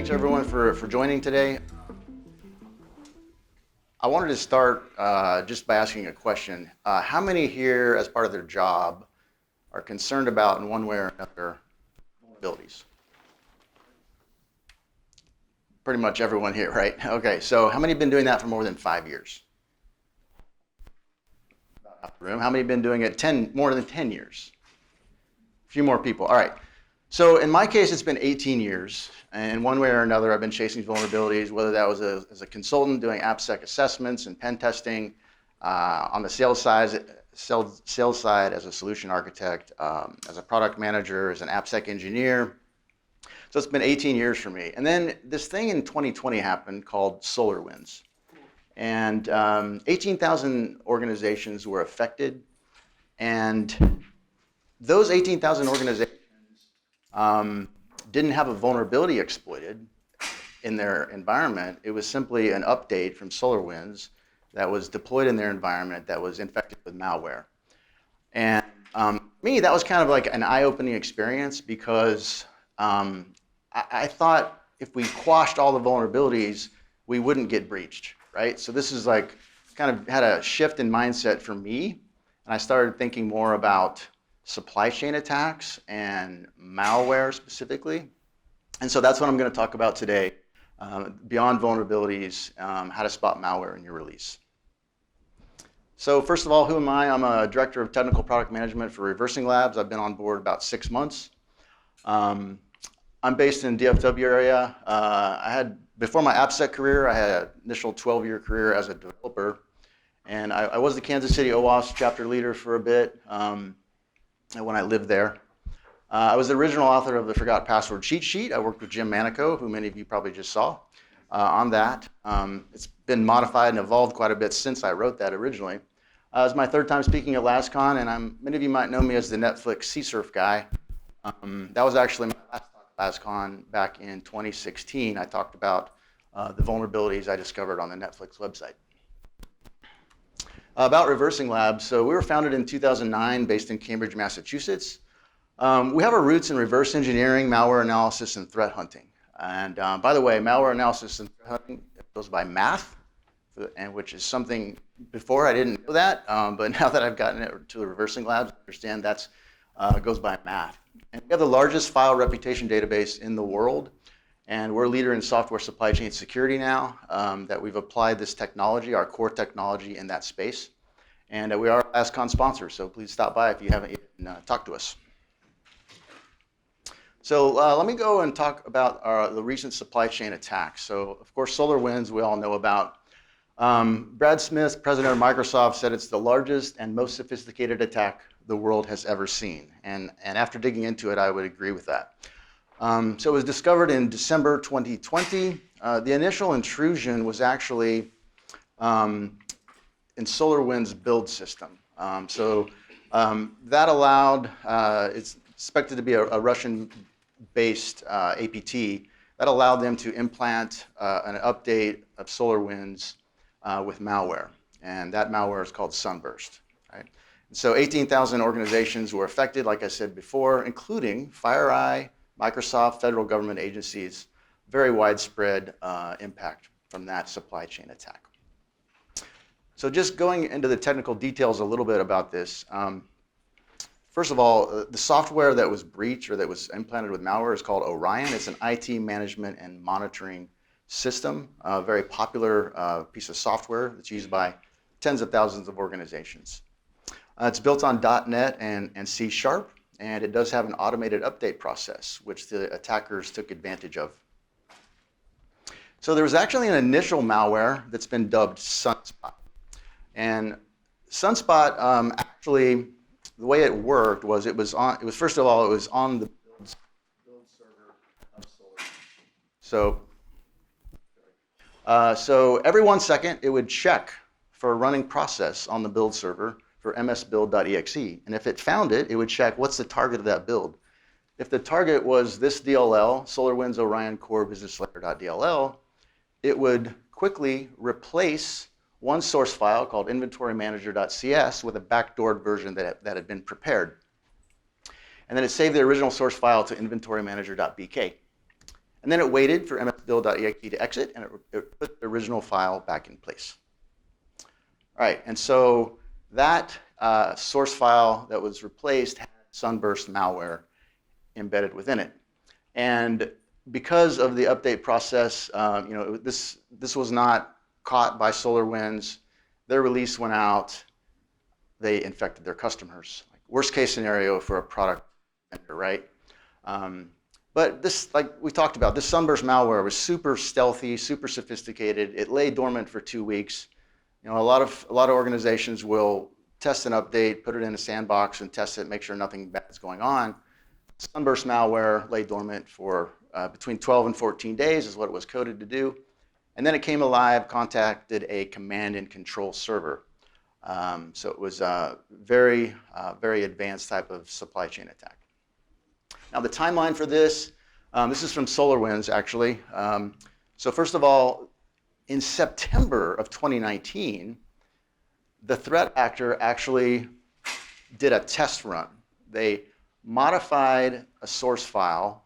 thanks everyone for joining today. I wanted to start just by asking a question. How many here, as part of their job, are concerned about, in one way or another, vulnerabilities? Pretty much everyone here, right? Okay, so how many have been doing that for more than 5 years? About half the room. How many have been doing it more than 10 years? A few more people. All right. So in my case, it's been 18 years. And in one way or another, I've been chasing vulnerabilities, whether that was as a consultant doing AppSec assessments and pen testing, on the sales side as a solution architect, as a product manager, as an AppSec engineer. So it's been 18 years for me. And then this thing in 2020 happened called SolarWinds. And 18,000 organizations were affected. And those 18,000 organizations didn't have a vulnerability exploited in their environment. It was simply an update from SolarWinds that was deployed in their environment that was infected with malware. And me, that was kind of like an eye-opening experience because I thought if we quashed all the vulnerabilities, we wouldn't get breached, right? So this is like kind of had a shift in mindset for me. And I started thinking more about supply chain attacks and malware specifically. And so that's what I'm going to talk about today, beyond vulnerabilities, how to spot malware in your release. So first of all, who am I? I'm a director of technical product management for Reversing Labs. I've been on board about 6 months. I'm based in DFW area. Before my AppSec career, I had an initial 12-year career as a developer. And I was the Kansas City OWASP chapter leader for a bit. When I lived there. I was the original author of the Forgot Password cheat sheet. I worked with Jim Manico, who many of you probably just saw, on that. It's been modified and evolved quite a bit since I wrote that originally. It's my third time speaking at LastCon, and many of you might know me as the Netflix CSRF guy. That was actually my last talk at LastCon back in 2016. I talked about the vulnerabilities I discovered on the Netflix website. About Reversing Labs, so we were founded in 2009 based in Cambridge, Massachusetts. We have our roots in reverse engineering, malware analysis, and threat hunting. And by the way, malware analysis and threat hunting goes by math, and which is something before I didn't know that, but now that I've gotten it to the Reversing Labs, I understand that goes by math. And we have the largest file reputation database in the world, and we're a leader in software supply chain security now, that we've applied this technology, our core technology, in that space. And we are a LastCon sponsor, so please stop by if you haven't yet talked to us. So let me go and talk about the recent supply chain attacks. So of course, SolarWinds we all know about. Brad Smith, president of Microsoft, said it's the largest and most sophisticated attack the world has ever seen. And after digging into it, I would agree with that. So it was discovered in December 2020. The initial intrusion was actually in SolarWinds build system. That allowed, it's expected to be a Russian-based APT, that allowed them to implant an update of SolarWinds with malware. And that malware is called Sunburst. Right? And so 18,000 organizations were affected, like I said before, including FireEye, Microsoft, federal government agencies, very widespread impact from that supply chain attack. So just going into the technical details a little bit about this. First of all, the software that was breached or that was implanted with malware is called Orion. It's an IT management and monitoring system, a very popular piece of software that's used by tens of thousands of organizations. It's built on .NET and C#, and it does have an automated update process, which the attackers took advantage of. So there was actually an initial malware that's been dubbed Sunspot. And Sunspot, actually, the way it worked was first of all, it was on the build server of SolarWinds. So every 1 second, it would check for a running process on the build server for msbuild.exe. And if it found it, it would check what's the target of that build. If the target was this DLL, SolarWinds Orion Core Business Layer.dll, it would quickly replace one source file called inventorymanager.cs with a backdoored version that had been prepared. And then it saved the original source file to inventorymanager.bk. And then it waited for msbuild.exe to exit, and it put the original file back in place. All right, and so that source file that was replaced had Sunburst malware embedded within it. And because of the update process, this was not caught by SolarWinds. Their release went out. They infected their customers. Like, worst case scenario for a product vendor, right? But this, like we talked about, this Sunburst malware was super stealthy, super sophisticated. It lay dormant for 2 weeks. A lot of organizations will test an update, put it in a sandbox, and test it, make sure nothing bad is going on. Sunburst malware lay dormant for between 12 and 14 days is what it was coded to do. And then it came alive, contacted a command and control server. So it was a very advanced type of supply chain attack. Now the timeline for this is from SolarWinds actually. So first of all, in September of 2019, the threat actor actually did a test run. They modified a source file,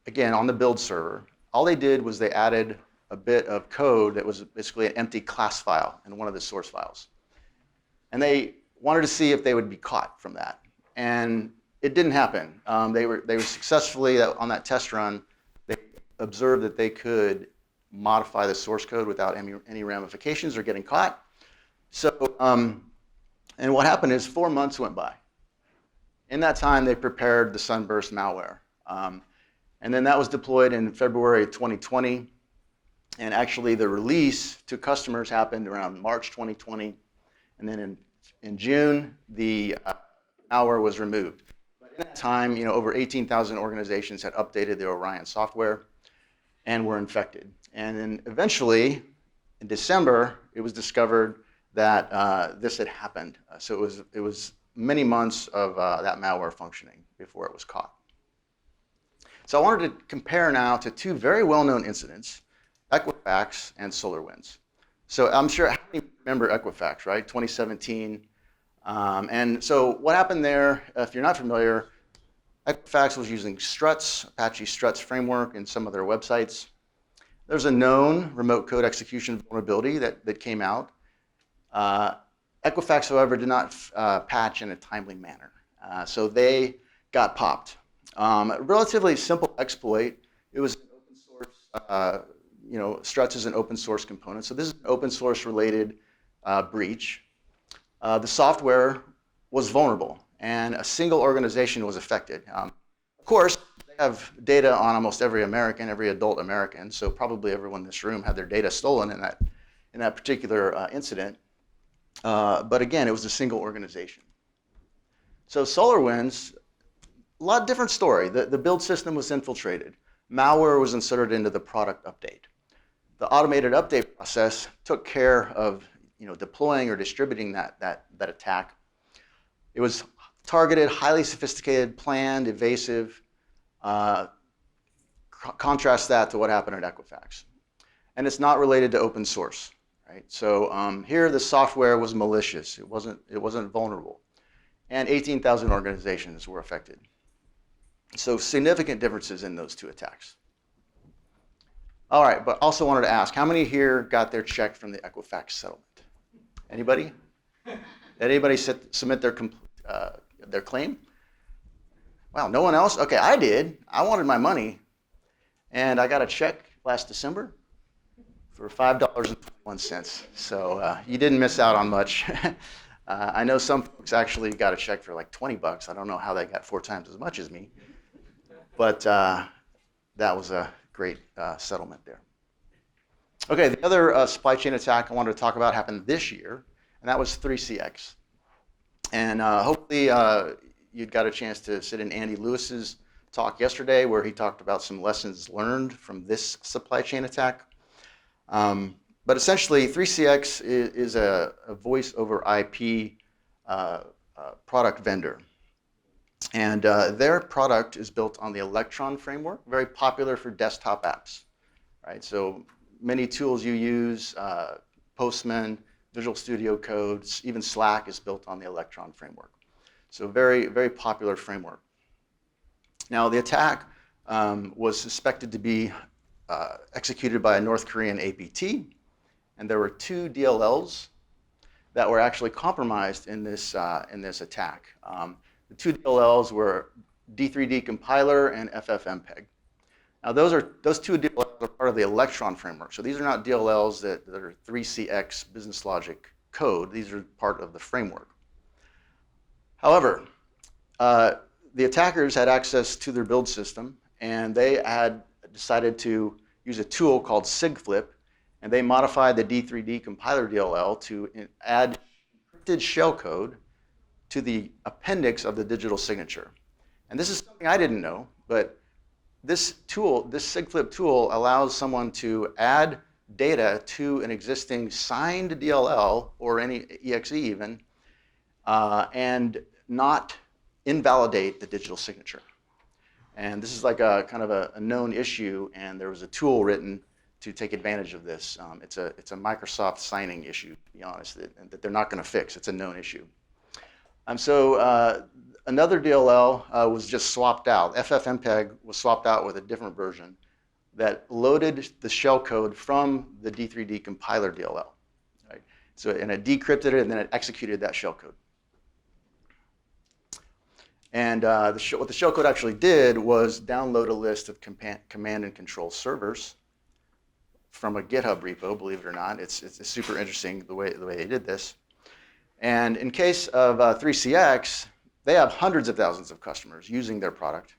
again, on the build server. All they did was they added a bit of code that was basically an empty class file in one of the source files. And they wanted to see if they would be caught from that. And it didn't happen. They were successfully, on that test run, they observed that they could modify the source code without any ramifications or getting caught. So, and what happened is 4 months went by. In that time, they prepared the Sunburst malware. And then that was deployed in February of 2020. And actually, the release to customers happened around March 2020. And then in June, the malware was removed. But in that time, over 18,000 organizations had updated their Orion software and were infected. And then eventually, in December, it was discovered that this had happened. So it was many months of that malware functioning before it was caught. So I wanted to compare now to two very well-known incidents, Equifax and SolarWinds. So I'm sure, how many remember Equifax, right? 2017. And so what happened there, if you're not familiar, Equifax was using Struts, Apache Struts framework in some of their websites. There's a known remote code execution vulnerability that came out. Equifax, however, did not patch in a timely manner. So they got popped. A relatively simple exploit. It was an open source, Struts is an open source component. So this is an open source related breach. The software was vulnerable and a single organization was affected. Of course, they have data on almost every American, every adult American, so probably everyone in this room had their data stolen in that particular incident. But again, it was a single organization. So SolarWinds, a lot different story. The build system was infiltrated. Malware was inserted into the product update. The automated update process took care of deploying or distributing that attack. It was targeted, highly sophisticated, planned, evasive. Contrast that to what happened at Equifax. And it's not related to open source, right? So here the software was malicious. It wasn't vulnerable. And 18,000 organizations were affected. So significant differences in those two attacks. All right, but also wanted to ask, how many here got their check from the Equifax settlement? Anybody? Anybody submit their claim? Wow, no one else? Okay, I did. I wanted my money, and I got a check last December for $5.21. So you didn't miss out on much. I know some folks actually got a check for like $20. I don't know how they got 4 times as much as me, but that was a great settlement there. Okay, the other supply chain attack I wanted to talk about happened this year, and that was 3CX. And hopefully you'd got a chance to sit in Andy Lewis's talk yesterday where he talked about some lessons learned from this supply chain attack. But essentially, 3CX is a voice over IP product vendor. And their product is built on the Electron framework, very popular for desktop apps, right? So many tools you use, Postman, Visual Studio Code, even Slack is built on the Electron framework. So very, very popular framework. Now the attack was suspected to be executed by a North Korean APT, and there were 2 DLLs that were actually compromised in this attack. The 2 DLLs were D3D compiler and FFmpeg. Now those 2 DLLs are part of the Electron framework. So these are not DLLs that are 3CX business logic code. These are part of the framework. However, the attackers had access to their build system, and they had decided to use a tool called SIGFlip, and they modified the D3D compiler DLL to add encrypted shellcode to the appendix of the digital signature. And this is something I didn't know, but this tool, this SIGFlip tool, allows someone to add data to an existing signed DLL or any EXE even, and not invalidate the digital signature. And this is like a kind of a known issue, and there was a tool written to take advantage of this. It's a Microsoft signing issue, to be honest, that they're not going to fix. It's a known issue. So another DLL was just swapped out. FFmpeg was swapped out with a different version that loaded the shellcode from the D3D compiler DLL. Right? So, and it decrypted it, and then it executed that shellcode. And what the shellcode actually did was download a list of command and control servers from a GitHub repo. Believe it or not, it's super interesting the way they did this. And in case of 3CX, they have hundreds of thousands of customers using their product.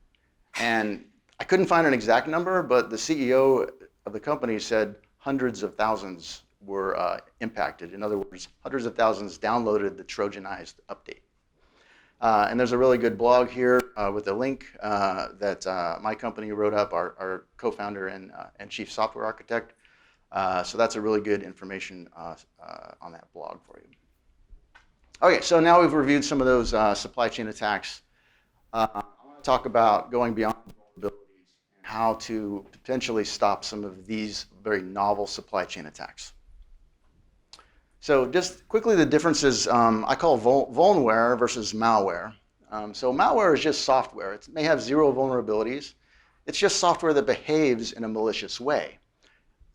And I couldn't find an exact number, but the CEO of the company said hundreds of thousands were impacted. In other words, hundreds of thousands downloaded the Trojanized update. And there's a really good blog here with a link that my company wrote up, our co-founder and chief software architect. So that's a really good information on that blog for you. Okay, so now we've reviewed some of those supply chain attacks. I want to talk about going beyond vulnerabilities and how to potentially stop some of these very novel supply chain attacks. So just quickly, the differences I call vulnware versus malware. So malware is just software. It may have 0 vulnerabilities. It's just software that behaves in a malicious way.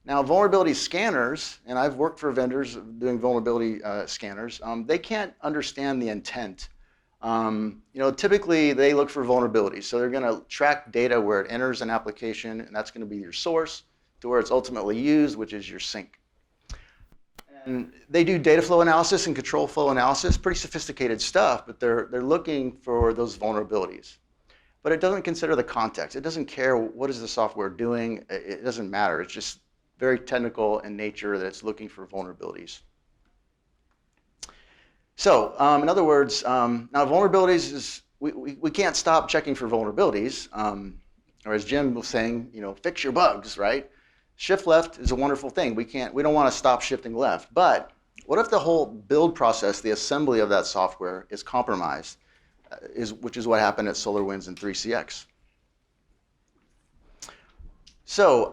Now, vulnerability scanners, and I've worked for vendors doing vulnerability scanners, they can't understand the intent. Typically they look for vulnerabilities. So they're going to track data where it enters an application, and that's going to be your source, to where it's ultimately used, which is your sink. And they do data flow analysis and control flow analysis, pretty sophisticated stuff, but they're looking for those vulnerabilities. But it doesn't consider the context. It doesn't care what is the software doing. It doesn't matter. It's just very technical in nature that it's looking for vulnerabilities. So in other words, now vulnerabilities is, we can't stop checking for vulnerabilities. Or as Jim was saying, fix your bugs, right? Shift left is a wonderful thing. We don't want to stop shifting left. But what if the whole build process, the assembly of that software is compromised, which is what happened at SolarWinds and 3CX? So,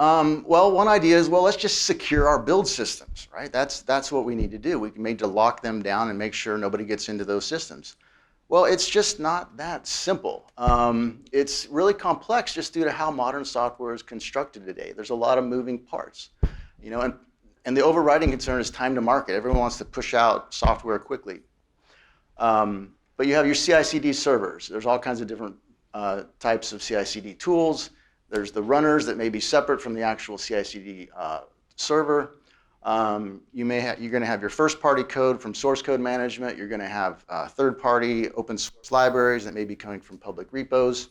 one idea is, let's just secure our build systems, right? That's what we need to do. We need to lock them down and make sure nobody gets into those systems. Well, it's just not that simple. It's really complex just due to how modern software is constructed today. There's a lot of moving parts, and the overriding concern is time to market. Everyone wants to push out software quickly. But you have your CI/CD servers. There's all kinds of different types of CI/CD tools. There's the runners that may be separate from the actual CI/CD server. You're going to have your first-party code from source code management. You're going to have third-party open source libraries that may be coming from public repos.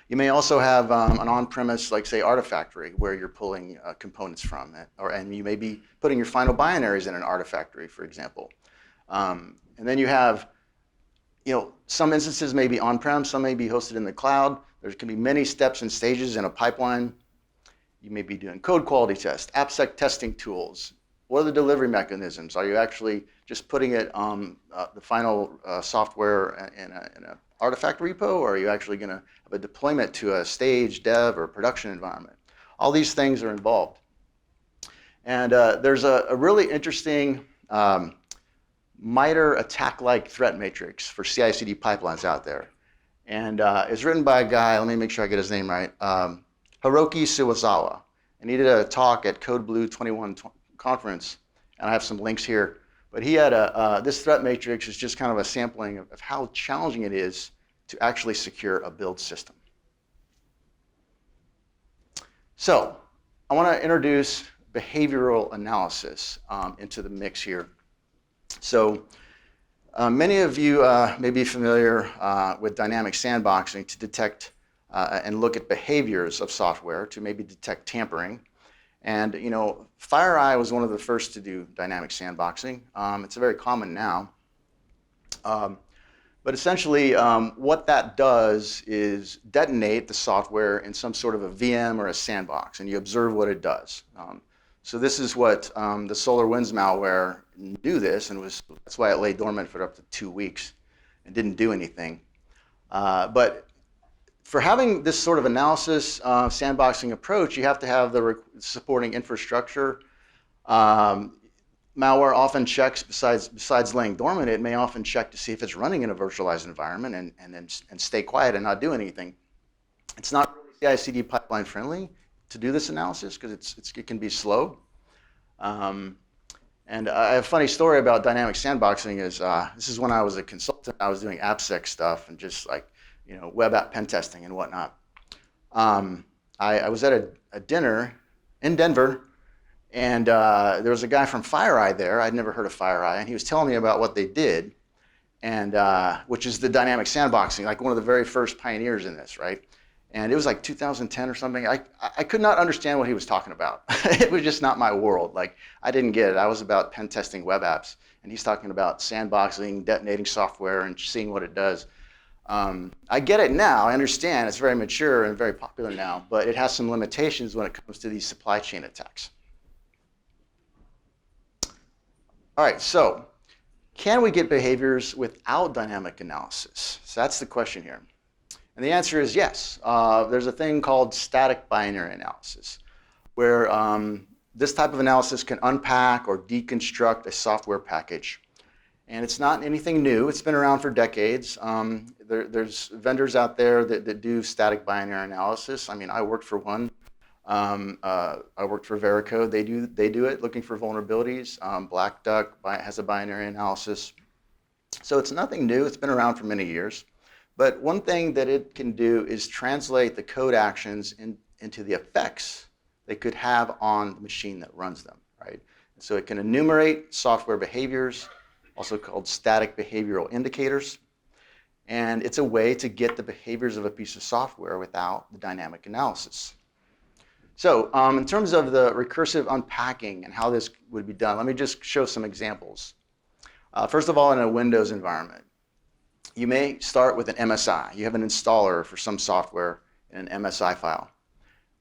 You may also have an on-premise, like say Artifactory, where you're pulling components from it, and you may be putting your final binaries in an Artifactory, for example. And then you have, some instances may be on-prem, some may be hosted in the cloud. There can be many steps and stages in a pipeline. You may be doing code quality tests, AppSec testing tools. What are the delivery mechanisms? Are you actually just putting it on the final software in an artifact repo, or are you actually going to have a deployment to a stage, dev, or production environment? All these things are involved. And there's a really interesting MITRE ATT&CK-like threat matrix for CI/CD pipelines out there. And it's written by a guy, let me make sure I get his name right, Hiroki Suwazawa. And he did a talk at Code Blue 21 conference, and I have some links here. But he had this threat matrix is just kind of a sampling of how challenging it is to actually secure a build system. So I want to introduce behavioral analysis into the mix here. So many of you may be familiar with dynamic sandboxing to detect and look at behaviors of software to maybe detect tampering. And you know, FireEye was one of the first to do dynamic sandboxing. It's very common now. But essentially, what that does is detonate the software in some sort of a VM or a sandbox, and you observe what it does. So this is what the SolarWinds malware knew this, and that's why it lay dormant for up to 2 weeks and didn't do anything. But for having this sort of analysis sandboxing approach, you have to have the supporting infrastructure. Malware often checks, besides laying dormant, it may often check to see if it's running in a virtualized environment and stay quiet and not do anything. It's not really CI/CD pipeline friendly to do this analysis because it can be slow. And I have a funny story about dynamic sandboxing is this is when I was a consultant. I was doing AppSec stuff and just like, you know, web app pen testing and whatnot. I was at a dinner in Denver, and there was a guy from FireEye there. I'd never heard of FireEye, and he was telling me about what they did, and which is the dynamic sandboxing, like one of the very first pioneers in this, right? And it was like 2010 or something. I could not understand what he was talking about. It was just not my world. Like, I didn't get it. I was about pen testing web apps, and he's talking about sandboxing, detonating software, and seeing what it does. I get it now. I understand. It's very mature and very popular now, but it has some limitations when it comes to these supply chain attacks. All right, so can we get behaviors without dynamic analysis? So that's the question here. And the answer is yes. There's a thing called static binary analysis, where this type of analysis can unpack or deconstruct a software package. And it's not anything new. It's been around for decades. There's vendors out there that do static binary analysis. I mean, I worked for one. I worked for Veracode. They do it, looking for vulnerabilities. Black Duck has a binary analysis. So it's nothing new. It's been around for many years. But one thing that it can do is translate the code actions into the effects they could have on the machine that runs them, right? So it can enumerate software behaviors, also called static behavioral indicators. And it's a way to get the behaviors of a piece of software without the dynamic analysis. So in terms of the recursive unpacking and how this would be done, let me just show some examples. First of all, in a Windows environment, you may start with an MSI. You have an installer for some software in an MSI file.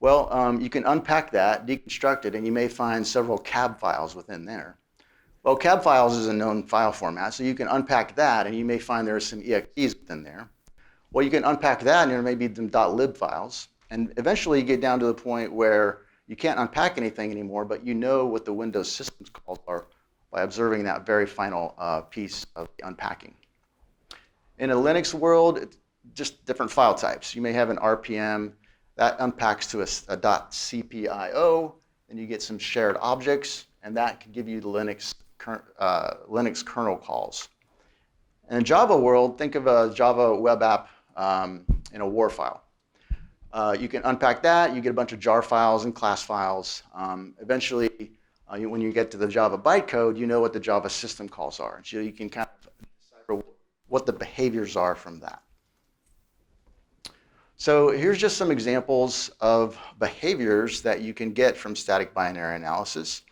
Well, you can unpack that, deconstruct it, and you may find several cab files within there. Well, cab files is a known file format, so you can unpack that, and you may find there are some exes within there. Well, you can unpack that, and there may be some .lib files. And eventually you get down to the point where you can't unpack anything anymore, but you know what the Windows systems calls are by observing that very final piece of the unpacking. In a Linux world, it's just different file types. You may have an RPM that unpacks to a .cpio, and you get some shared objects, and that can give you the Linux kernel calls. In a Java world, think of a Java web app in a WAR file. You can unpack that. You get a bunch of jar files and class files. Eventually, when you get to the Java bytecode, you know what the Java system calls are. So you can kind of decipher what the behaviors are from that. So here's just some examples of behaviors that you can get from static binary analysis.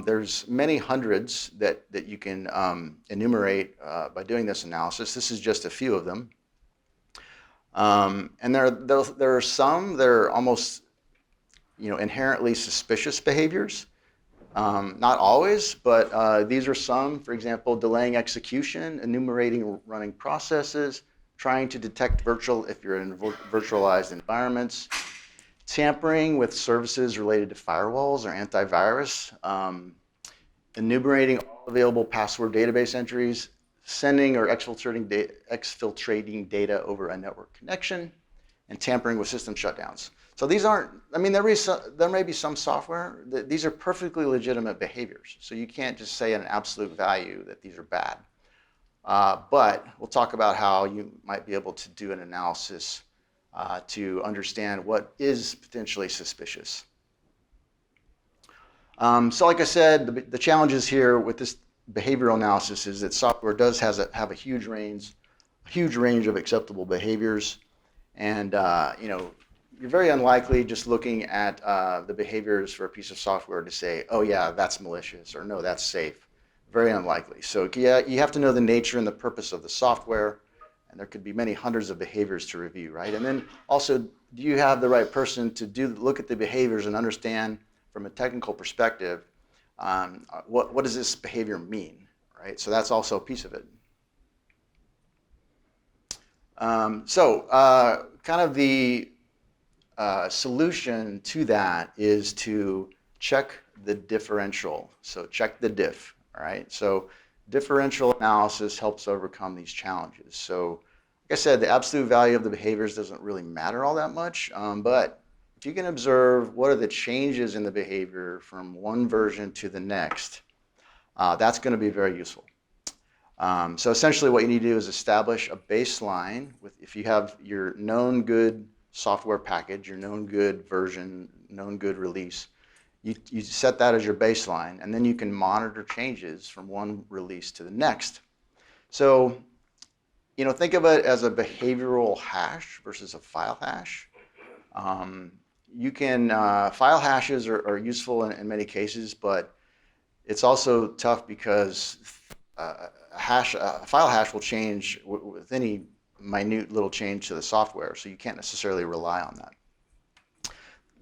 There's many hundreds that you can enumerate by doing this analysis. This is just a few of them. And there are some that are almost, inherently suspicious behaviors. Not always, but these are some. For example, delaying execution, enumerating running processes, trying to detect if you're in virtualized environments, tampering with services related to firewalls or antivirus, enumerating all available password database entries, sending or exfiltrating data over a network connection, and tampering with system shutdowns. So these aren't, I mean, there may be some software, these are perfectly legitimate behaviors. So you can't just say at an absolute value that these are bad. But we'll talk about how you might be able to do an analysis to understand what is potentially suspicious. So like I said, the challenges here with this behavioral analysis is that software does have a huge range of acceptable behaviors. And you're very unlikely just looking at the behaviors for a piece of software to say, oh yeah, that's malicious, or no, that's safe. Very unlikely. So yeah, you have to know the nature and the purpose of the software, and there could be many hundreds of behaviors to review, right? And then also, do you have the right person to look at the behaviors and understand from a technical perspective, what does this behavior mean, right? So that's also a piece of it. Kind of the solution to that is to check the differential. So check the diff, all right? So differential analysis helps overcome these challenges. So like I said, the absolute value of the behaviors doesn't really matter all that much, but if you can observe what are the changes in the behavior from one version to the next, that's going to be very useful. So essentially what you need to do is establish a baseline if you have your known good software package, your known good version, known good release, you set that as your baseline, and then you can monitor changes from one release to the next. So, think of it as a behavioral hash versus a file hash. You can, file hashes are useful in many cases, but it's also tough because a file hash will change with any minute little change to the software, so you can't necessarily rely on that.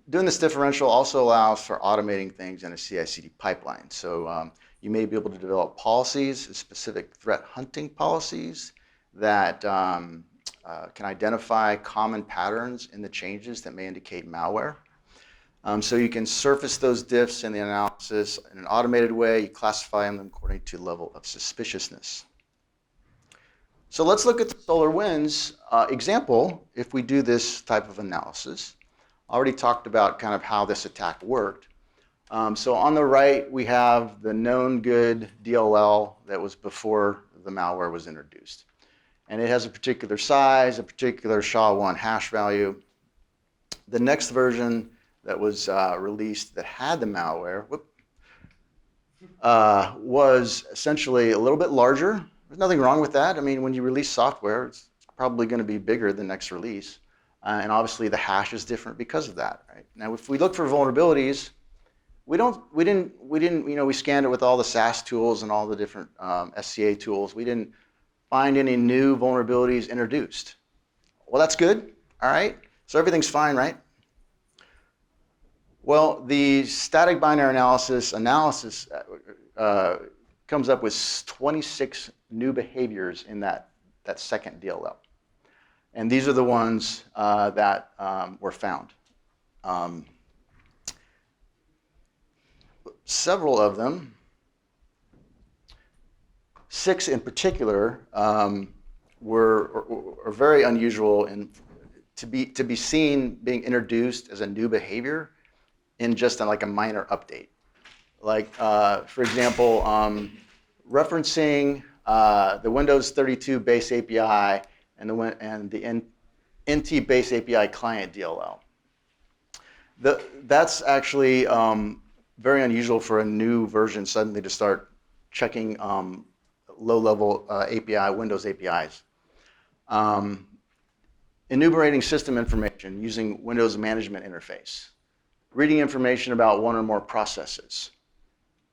Doing this differential also allows for automating things in a CI/CD pipeline. So you may be able to develop policies, specific threat hunting policies that can identify common patterns in the changes that may indicate malware. So you can surface those diffs in the analysis in an automated way. You classify them according to level of suspiciousness. So let's look at the SolarWinds example if we do this type of analysis. I already talked about kind of how this attack worked. So on the right, we have the known good DLL that was before the malware was introduced. And it has a particular size, a particular SHA-1 hash value. The next version that was released that had the malware was essentially a little bit larger. There's nothing wrong with that. I mean, when you release software, it's probably going to be bigger the next release. And obviously the hash is different because of that, right? Now, if we look for vulnerabilities, we scanned it with all the SAST tools and all the different SCA tools. We didn't find any new vulnerabilities introduced. Well, that's good, all right? So everything's fine, right? Well, the static binary analysis comes up with 26 new behaviors in that second DLL. And these are the ones that were found. Several of them, 6 in particular, were very unusual and to be seen being introduced as a new behavior in just like a minor update. Like, for example, referencing the Windows 32 base API and the NT base API client DLL. That's actually very unusual for a new version suddenly to start checking low-level Windows APIs. Enumerating system information using Windows management interface. Reading information about one or more processes.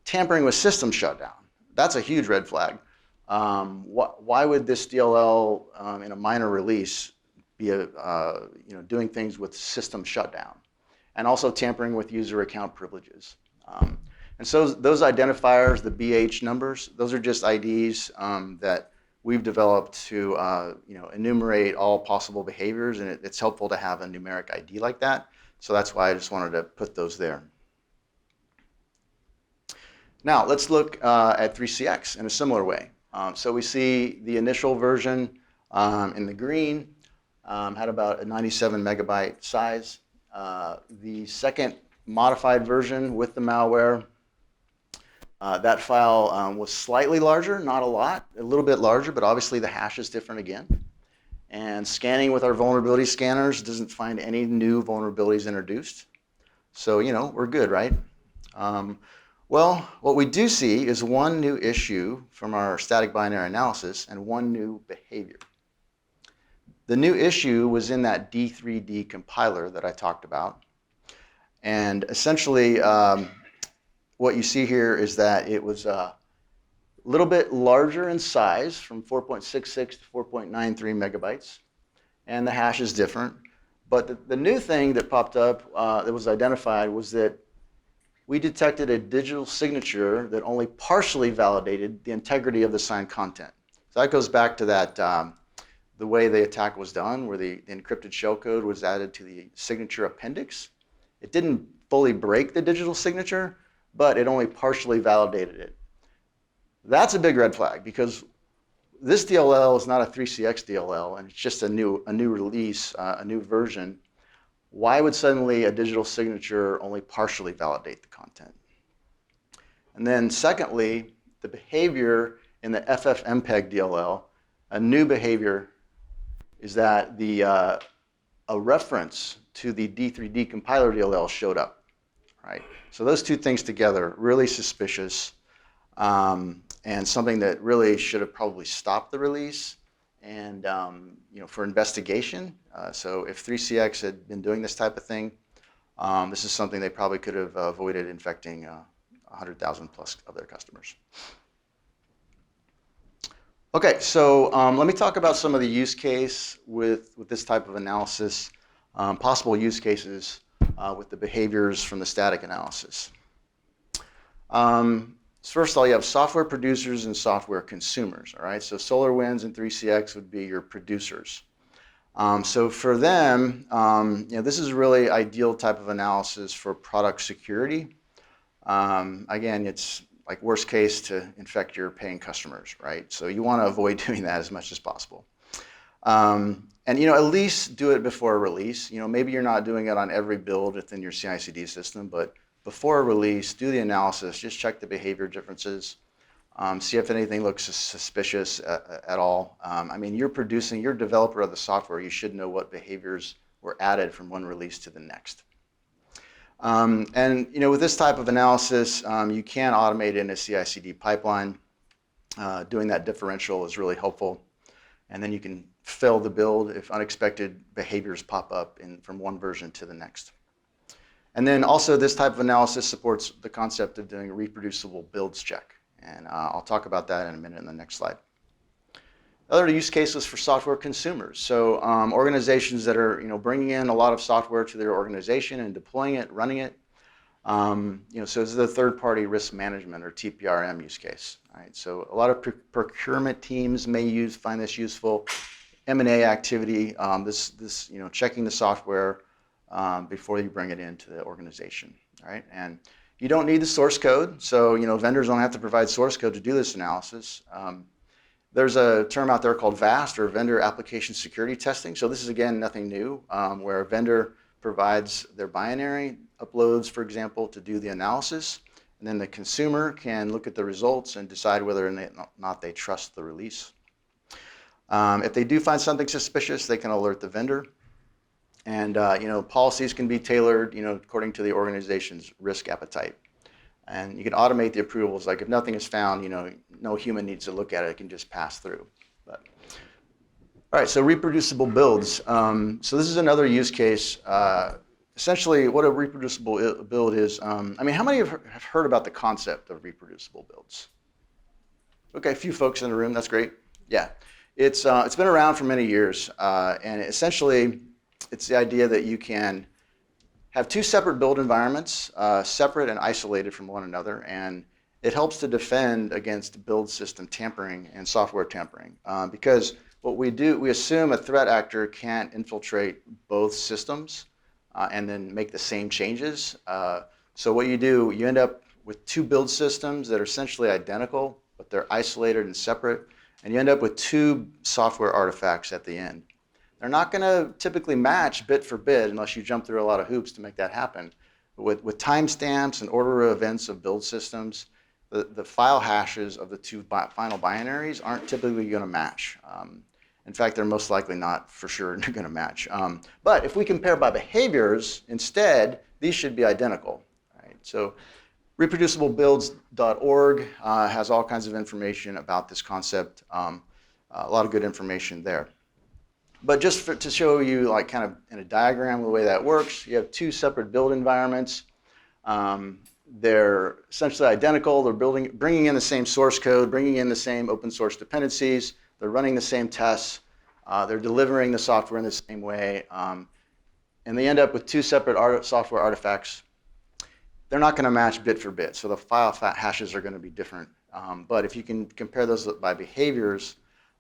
Tampering with system shutdown. That's a huge red flag. Why would this DLL in a minor release be doing things with system shutdown? And also tampering with user account privileges. And so those identifiers, the BH numbers, those are just IDs that we've developed to enumerate all possible behaviors, and it's helpful to have a numeric ID like that. So that's why I just wanted to put those there. Now let's look at 3CX in a similar way. So we see the initial version in the green had about a 97 megabyte size. The second modified version with the malware, that file was slightly larger, not a lot, a little bit larger, but obviously the hash is different again. And scanning with our vulnerability scanners doesn't find any new vulnerabilities introduced. So, we're good, right? Well, what we do see is one new issue from our static binary analysis and one new behavior. The new issue was in that D3D compiler that I talked about. And essentially, what you see here is that it was a little bit larger in size, from 4.66 to 4.93 megabytes. And the hash is different. But the new thing that popped up that was identified was that we detected a digital signature that only partially validated the integrity of the signed content. So that goes back to that, the way the attack was done, where the encrypted shellcode was added to the signature appendix. It didn't fully break the digital signature, but it only partially validated it. That's a big red flag, because this DLL is not a 3CX DLL, and it's just a new release, a new version. Why would suddenly a digital signature only partially validate the content? And then secondly, the behavior in the FFmpeg DLL, a new behavior is that a reference to the D3D compiler DLL showed up, right? So those two things together, really suspicious, and something that really should have probably stopped the release. And for investigation, so if 3CX had been doing this type of thing, this is something they probably could have avoided infecting 100,000 plus of their customers. Okay, so let me talk about some of the use case with this type of analysis, possible use cases with the behaviors from the static analysis. First of all, you have software producers and software consumers, all right? So SolarWinds and 3CX would be your producers. So for them, this is a really ideal type of analysis for product security. Again, it's like worst case to infect your paying customers, right? So you want to avoid doing that as much as possible. And at least do it before a release. Maybe you're not doing it on every build within your CI/CD system, but before a release, do the analysis, just check the behavior differences, see if anything looks suspicious at all. You're developer of the software, you should know what behaviors were added from one release to the next. With this type of analysis, you can automate in a CI/CD pipeline. Doing that differential is really helpful. And then you can fill the build if unexpected behaviors pop up from one version to the next. And then also this type of analysis supports the concept of doing a reproducible builds check. And I'll talk about that in a minute in the next slide. Other use cases for software consumers. So organizations that are bringing in a lot of software to their organization and deploying it, running it. So this is the third-party risk management or TPRM use case. Right? So a lot of procurement teams may find this useful. M&A activity, checking the software before you bring it into the organization, right? And you don't need the source code, so vendors don't have to provide source code to do this analysis. There's a term out there called VAST, or Vendor Application Security Testing. So this is, again, nothing new, where a vendor provides their binary, uploads, for example, to do the analysis, and then the consumer can look at the results and decide whether or not they trust the release. If they do find something suspicious, they can alert the vendor. And policies can be tailored according to the organization's risk appetite. And you can automate the approvals. Like if nothing is found, no human needs to look at it. It can just pass through. All right, so reproducible builds. So this is another use case. Essentially, what a reproducible build is. How many have heard about the concept of reproducible builds? Okay, a few folks in the room. That's great. Yeah, it's been around for many years, and essentially, it's the idea that you can have two separate build environments, separate and isolated from one another, and it helps to defend against build system tampering and software tampering. Because what we do, we assume a threat actor can't infiltrate both systems and then make the same changes. So what you do, you end up with two build systems that are essentially identical, but but they're isolated and separate, and you end up with two software artifacts at the end. They're not going to typically match bit for bit unless you jump through a lot of hoops to make that happen. But with timestamps and order of events of build systems, the file hashes of the two final binaries aren't typically going to match. In fact, they're most likely not for sure going to match. But if we compare by behaviors instead, these should be identical. Right? So reproduciblebuilds.org has all kinds of information about this concept. A lot of good information there. But just to show you, like, kind of in a diagram the way that works, you have two separate build environments. They're essentially identical. They're bringing in the same source code, bringing in the same open source dependencies. They're running the same tests. They're delivering the software in the same way. And they end up with two separate software artifacts. They're not going to match bit for bit, so the file hashes are going to be different. But if you can compare those by behaviors,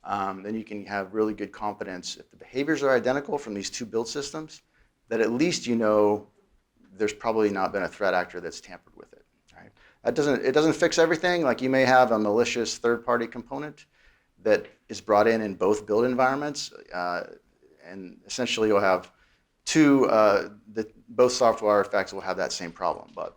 then you can have really good confidence if the behaviors are identical from these two build systems, that at least you know there's probably not been a threat actor that's tampered with it. Right? It doesn't fix everything. Like, you may have a malicious third-party component that is brought in both build environments, and essentially you'll have both software artifacts will have that same problem. But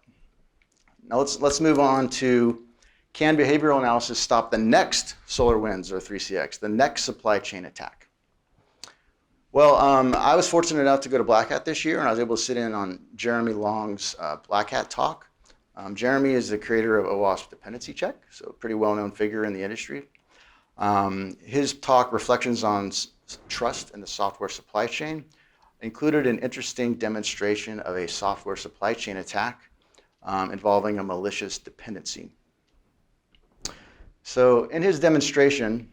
now let's move on to, can behavioral analysis stop the next SolarWinds or 3CX, the next supply chain attack? Well, I was fortunate enough to go to Black Hat this year, and I was able to sit in on Jeremy Long's Black Hat talk. Jeremy is the creator of OWASP Dependency Check, so a pretty well-known figure in the industry. His talk, Reflections on Trust in the Software Supply Chain, included an interesting demonstration of a software supply chain attack involving a malicious dependency. So in his demonstration,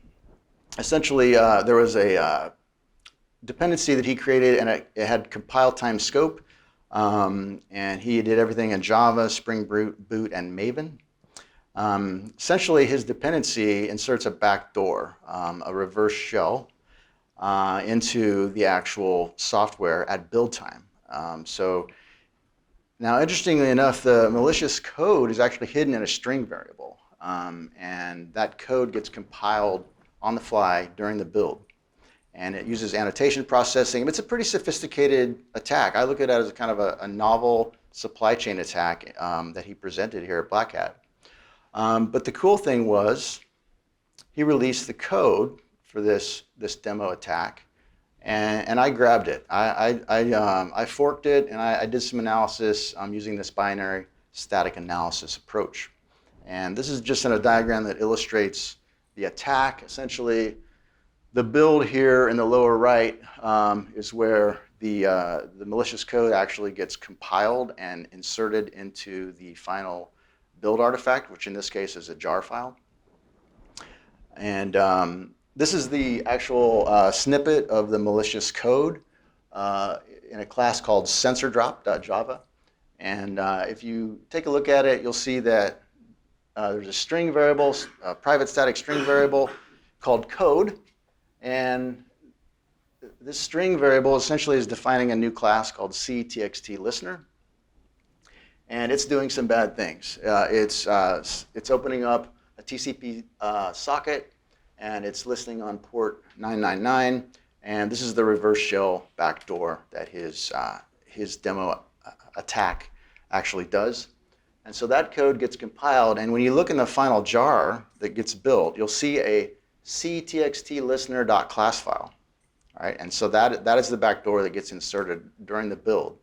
essentially there was a dependency that he created, and it had compile time scope, and he did everything in Java, Spring Boot, and Maven. Essentially, his dependency inserts a backdoor, a reverse shell, into the actual software at build time. So now, interestingly enough, the malicious code is actually hidden in a string variable, and that code gets compiled on the fly during the build. And it uses annotation processing. It's a pretty sophisticated attack. I look at it as kind of a novel supply chain attack that he presented here at Black Hat. But the cool thing was, he released the code for this demo attack, and I grabbed it. I forked it, and I did some analysis using this binary static analysis approach. And this is just in a diagram that illustrates the attack. Essentially, the build here in the lower right is where the malicious code actually gets compiled and inserted into the final build artifact, which in this case is a jar file. And this is the actual snippet of the malicious code in a class called sensordrop.java. And if you take a look at it, you'll see that there's a string variable, a private static string variable called code. And this string variable essentially is defining a new class called ctxtListener. And it's doing some bad things. It's opening up a TCP socket, and it's listening on port 999. And this is the reverse shell backdoor that his demo attack actually does. And so that code gets compiled, and when you look in the final jar that gets built, you'll see a ctxtListener.class file. All right, and so that is the backdoor that gets inserted during the build.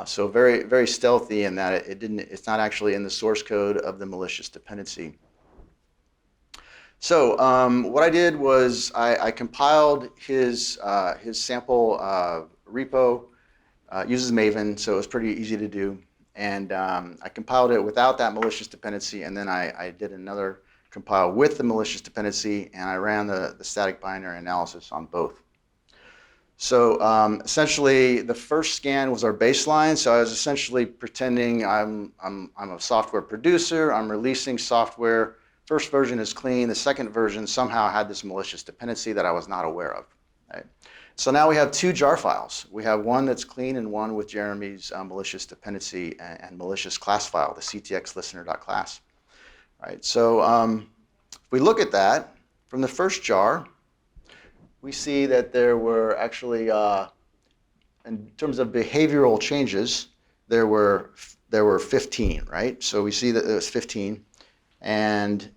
So very, very stealthy in that it's not actually in the source code of the malicious dependency. So what I did was I compiled his sample repo, uses Maven, so it was pretty easy to do. And I compiled it without that malicious dependency, and then I did another compile with the malicious dependency, and I ran the static binary analysis on both. So essentially, the first scan was our baseline. So I was essentially pretending I'm a software producer. I'm releasing software. First version is clean. The second version somehow had this malicious dependency that I was not aware of. Right? So now we have two jar files. We have one that's clean and one with Jeremy's malicious dependency and malicious class file, the ctxlistener.class. Right? So If we look at that, from the first jar, we see that there were actually, in terms of behavioral changes, there were 15, right? So we see that it was 15. And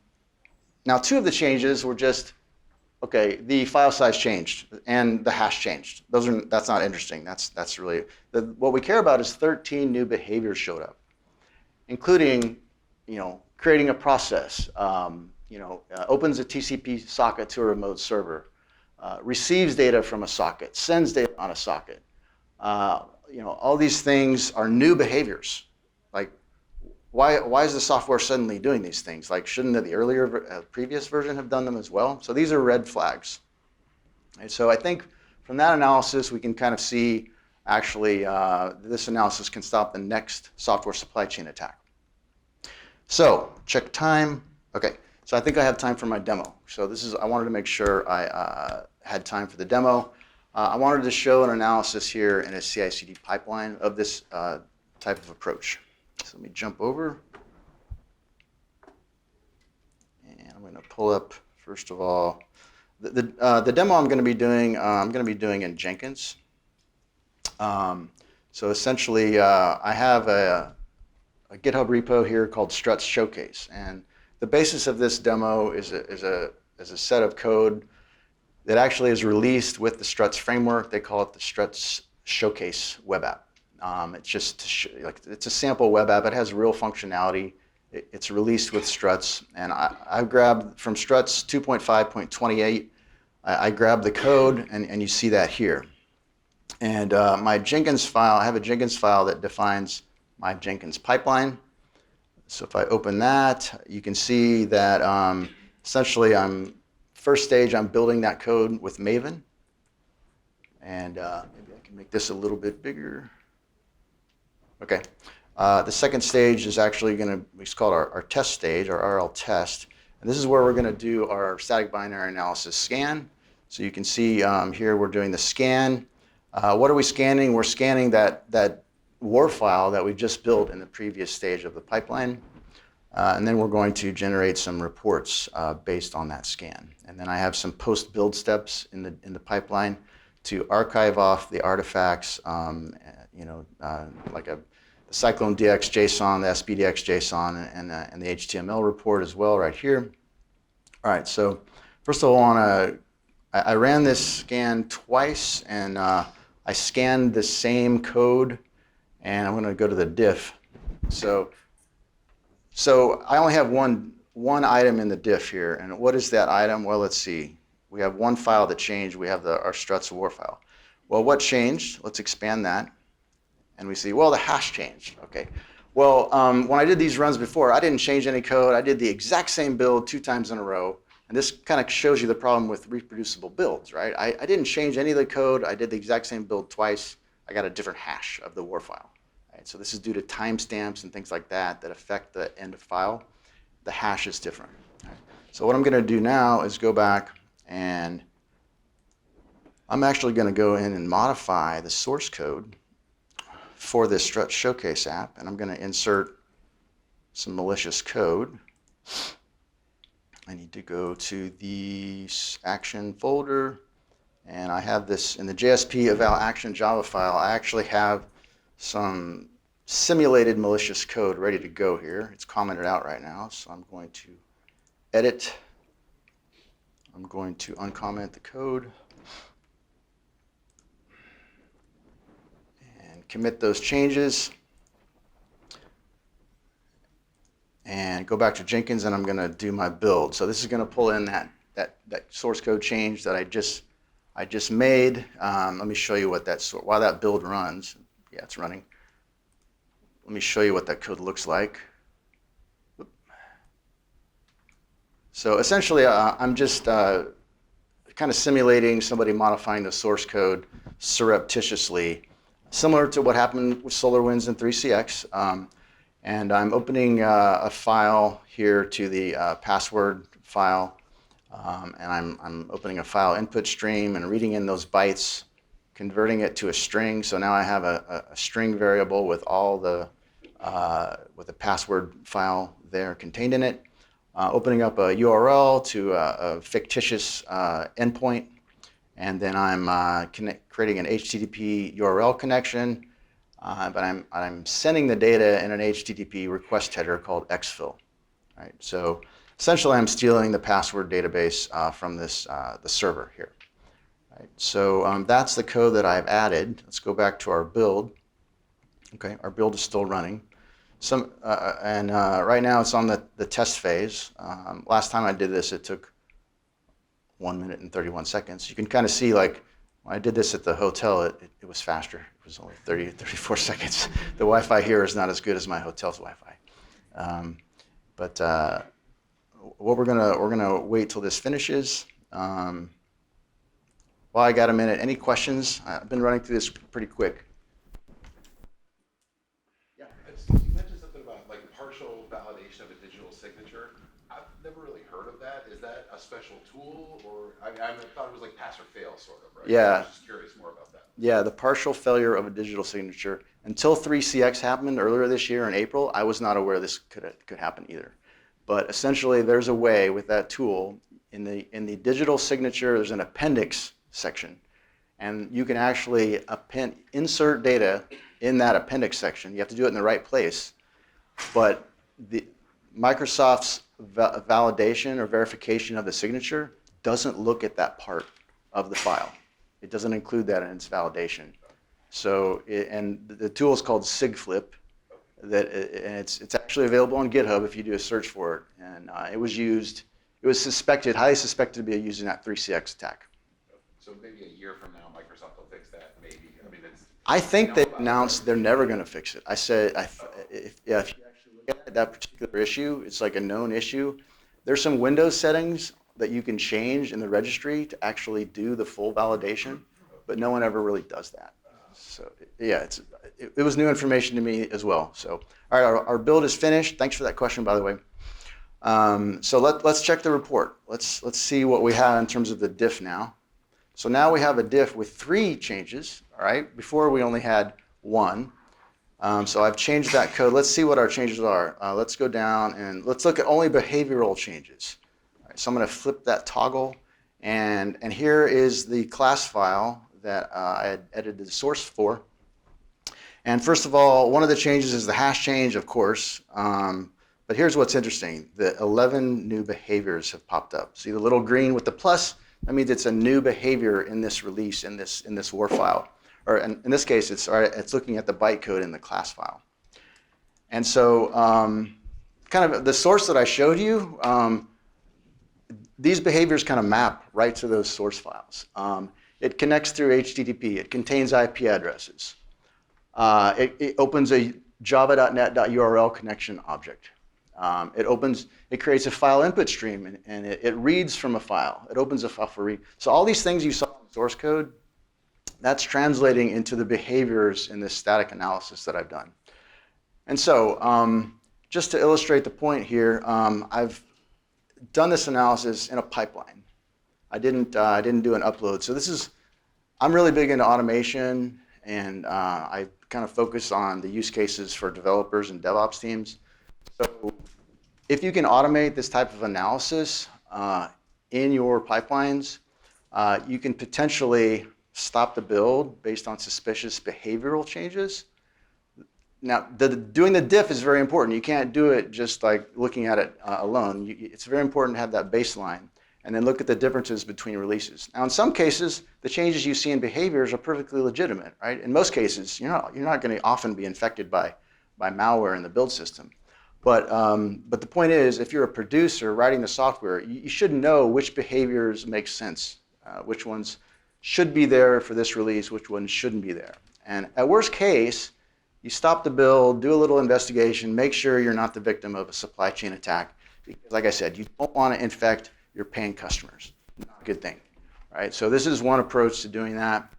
now 2 of the changes were just, okay, the file size changed and the hash changed. That's not interesting. That's really, what we care about is 13 new behaviors showed up, including, creating a process, opens a TCP socket to a remote server, receives data from a socket, sends data on a socket. All these things are new behaviors. Like, why is the software suddenly doing these things? Like, shouldn't the earlier, previous version have done them as well? So these are red flags. And so I think from that analysis, we can kind of see, actually, this analysis can stop the next software supply chain attack. So check time. Okay, so I think I have time for my demo. So I wanted to make sure I had time for the demo. I wanted to show an analysis here in a CI/CD pipeline of this type of approach. So let me jump over, and I'm going to pull up, first of all, the demo I'm going to be doing. I'm going to be doing in Jenkins. So essentially, I have a GitHub repo here called Struts Showcase, and the basis of this demo is a set of code that actually is released with the Struts framework. They call it the Struts Showcase web app. It's just it's a sample web app. It has real functionality. It's released with Struts, and I grabbed from Struts 2.5.28. I grabbed the code, and you see that here. And my Jenkins file, I have a Jenkins file that defines my Jenkins pipeline. So if I open that, you can see that essentially first stage, I'm building that code with Maven. And maybe I can make this a little bit bigger. Okay. The second stage is actually going to, it's called our test stage, our RL test. And this is where we're going to do our static binary analysis scan. So you can see here we're doing the scan. What are we scanning? We're scanning that WAR file that we just built in the previous stage of the pipeline. And then we're going to generate some reports based on that scan. And then I have some post-build steps in the pipeline to archive off the artifacts, like the Cyclone DX JSON, the SPDX JSON, and the HTML report as well right here. All right, so first of all, I ran this scan twice, and I scanned the same code, and I'm going to go to the diff. So I only have one item in the diff here, and what is that item? Well, let's see. We have one file that changed. We have our struts war file. Well, what changed? Let's expand that, and we see, well, the hash changed. Okay. Well, when I did these runs before, I didn't change any code. I did the exact same build 2 times in a row, and this kind of shows you the problem with reproducible builds, right? I didn't change any of the code. I did the exact same build twice. I got a different hash of the war file. Right? So this is due to timestamps and things like that affect the end of file. The hash is different. Right? So what I'm going to do now is go back, and I'm actually going to go in and modify the source code for this Struts Showcase app, and I'm going to insert some malicious code. I need to go to the action folder, and I have this in the JSP eval action Java file. I actually have some simulated malicious code ready to go here. It's commented out right now, so I'm going to edit. I'm going to uncomment the code and commit those changes. And go back to Jenkins, and I'm going to do my build. So this is going to pull in that source code change that I just made. Let me show you what while that build runs. Yeah, it's running. Let me show you what that code looks like. So essentially, I'm just kind of simulating somebody modifying the source code surreptitiously, similar to what happened with SolarWinds and 3CX. And I'm opening a file here to the password file, and I'm opening a file input stream and reading in those bytes, converting it to a string. So now I have a string variable with all with the password file there contained in it. opening up a URL to a fictitious endpoint, and then I'm creating an HTTP URL connection, but I'm sending the data in an HTTP request header called exfil. Right? So essentially, I'm stealing the password database from this the server here. Right? So that's the code that I've added. Let's go back to our build. Okay, our build is still running. Right now it's on the test phase. Last time I did this, it took 1 minute and 31 seconds. You can kind of see, like, when I did this at the hotel, it was faster. It was only 34 seconds. The Wi-Fi here is not as good as my hotel's Wi-Fi. What we're gonna wait till this finishes. While I got a minute, any questions? I've been running through this pretty quick. Yeah, you mentioned something about like partial validation of a digital signature. I've never really heard of that. Is that a special tool, or I thought it was like pass or fail sort of, right? Yeah. I was just curious more about that. Yeah, the partial failure of a digital signature. Until 3CX happened earlier this year in April, I was not aware this could happen either. But essentially, there's a way with that tool. In the digital signature, there's an appendix section, and you can actually insert data in that appendix section. You have to do it in the right place. But Microsoft's validation or verification of the signature doesn't look at that part of the file. It doesn't include that in its validation. So, and the tool is called SigFlip. And it's actually available on GitHub if you do a search for it. And it was highly suspected to be used in that 3CX attack. So maybe a year from now, Microsoft will fix that. Maybe. I mean, I think they've announced they're never going to fix it. I said, if you actually look at that particular issue, it's like a known issue. There's some Windows settings that you can change in the registry to actually do the full validation, but no one ever really does that. So yeah, it was new information to me as well. So all right, our build is finished. Thanks for that question, by the way. So let's check the report. Let's see what we have in terms of the diff now. So now we have a diff with 3 changes. All right, before we only had 1. So I've changed that code. Let's see what our changes are. Let's go down and let's look at only behavioral changes. All right, so I'm going to flip that toggle, and here is the class file that I had edited the source for. And first of all, one of the changes is the hash change, of course. But here's what's interesting. The 11 new behaviors have popped up. See the little green with the plus? That means it's a new behavior in this release, in this war file. Or in this case, it's looking at the bytecode in the class file. And so kind of the source that I showed you, these behaviors kind of map right to those source files. It connects through HTTP. It contains IP addresses. It opens a java.net.url connection object. It creates a file input stream, and it reads from a file. It opens a file for read. So all these things you saw in the source code, that's translating into the behaviors in this static analysis that I've done. And so just to illustrate the point here, I've done this analysis in a pipeline. I didn't do an upload. So I'm really big into automation, and I kind of focus on the use cases for developers and DevOps teams. So if you can automate this type of analysis in your pipelines, you can potentially stop the build based on suspicious behavioral changes. Now, doing the diff is very important. You can't do it just like looking at it alone. It's very important to have that baseline and then look at the differences between releases. Now, in some cases, the changes you see in behaviors are perfectly legitimate, right? In most cases, you're not going to often be infected by malware in the build system. But the point is, if you're a producer writing the software, you should know which behaviors make sense, which ones should be there for this release, which ones shouldn't be there. And at worst case, you stop the build, do a little investigation, make sure you're not the victim of a supply chain attack. Because like I said, you don't want to infect your paying customers. Not a good thing, right? So this is one approach to doing that.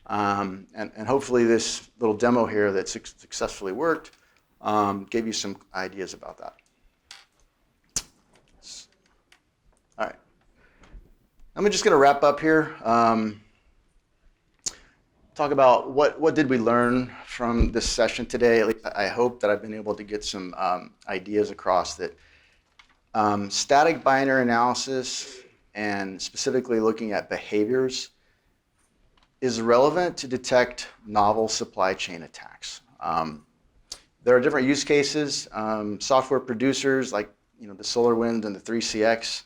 And hopefully this little demo here that successfully worked gave you some ideas about that. All right. I'm just going to wrap up here. Talk about what did we learn from this session today. At least I hope that I've been able to get some ideas across that Static binary analysis and specifically looking at behaviors is relevant to detect novel supply chain attacks. There are different use cases. Software producers like the SolarWinds and the 3CX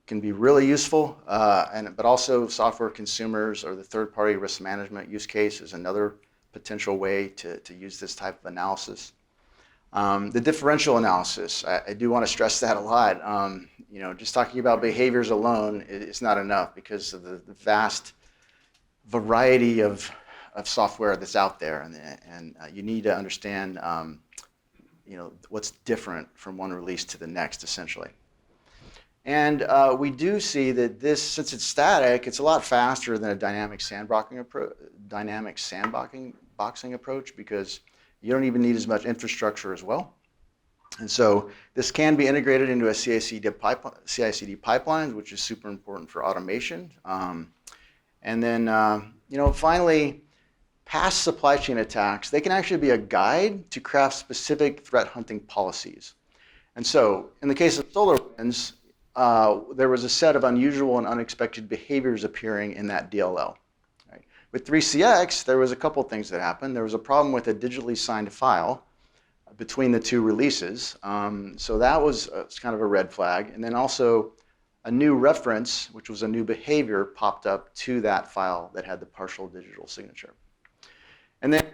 can be really useful, but also software consumers or the third-party risk management use case is another potential way to use this type of analysis. The differential analysis, I do want to stress that a lot. Just talking about behaviors alone is not enough because of the vast variety of software that's out there, and you need to understand what's different from one release to the next, essentially. And we do see that this, since it's static, it's a lot faster than a dynamic sandboxing approach because you don't even need as much infrastructure as well. And so this can be integrated into a CI/CD pipelines, which is super important for automation. And then, finally, past supply chain attacks, they can actually be a guide to craft specific threat hunting policies. And so in the case of SolarWinds, there was a set of unusual and unexpected behaviors appearing in that DLL. Right? With 3CX, there was a couple things that happened. There was a problem with a digitally signed file between the two releases. So that was kind of a red flag. And then also a new reference, which was a new behavior, popped up to that file that had the partial digital signature. And then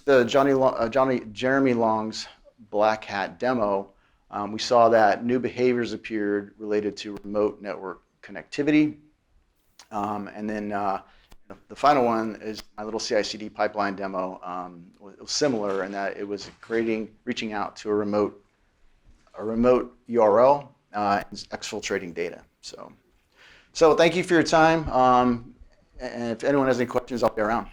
the Jeremy Long's Black Hat demo, we saw that new behaviors appeared related to remote network connectivity. And then the final one is my little CI/CD pipeline demo. It was similar in that it was reaching out to a remote URL and exfiltrating data. So thank you for your time. And if anyone has any questions, I'll be around.